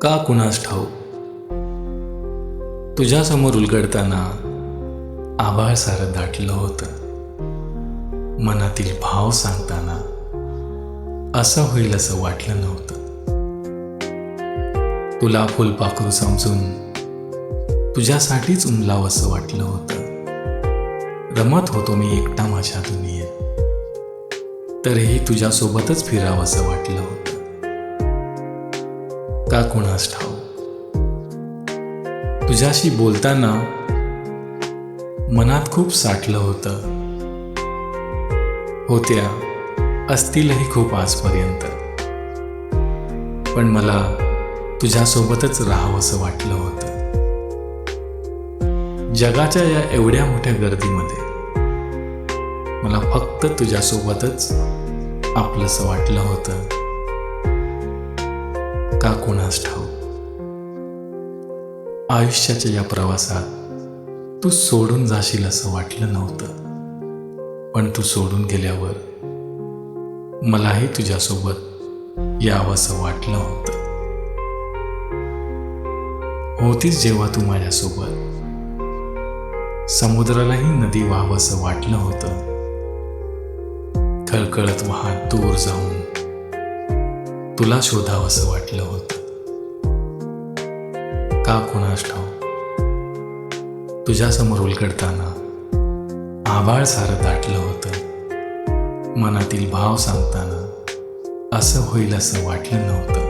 का कुणास ठाऊक तुझ्यासमोर उलगडताना आभाळ सारं दाटलं होतं. मनातील भाव सांगताना असं होईल असं वाटलं नव्हतं. तुला फुलपाखरू समजून तुझ्यासाठीच उमलावंसं वाटलं होतं. रमत होतो मी एकटा माझ्या दुनियेत, तरीही तुझ्यासोबतच फिरावंसं वाटलं होतं. का कुणास ठाऊक तुझ्याशी बोलताना मनात खूप साठलं होतं. होत्या असतीलही खूप आजपर्यंत, पण मला तुझ्यासोबतच राहावंसं वाटलं होतं. जगाच्या या एवढ्या मोठ्या गर्दीमध्ये मला फक्त तुझ्यासोबतच आपलंसं वाटलं होतं. का कुणास ठाऊक आयुष्याच्या या प्रवासात तू सोडून जाशील असं वाटलं नव्हतं, पण तू सोडून गेल्यावर मलाही तुझ्यासोबत यावंसं वाटलं होतं. होतीस जेव्हा तू माझ्यासोबत, समुद्रालाही नदी व्हावंसं वाटलं होतं. खळखळत वाहत दूर जाऊन तुला शोधावंसं वाटलं होतं. का कुणास ठाऊक तुझ्यासमोर उलगडताना आभाळ सारं दाटलं होतं. मनातील भाव सांगताना असं होईल असं वाटलं नव्हतं.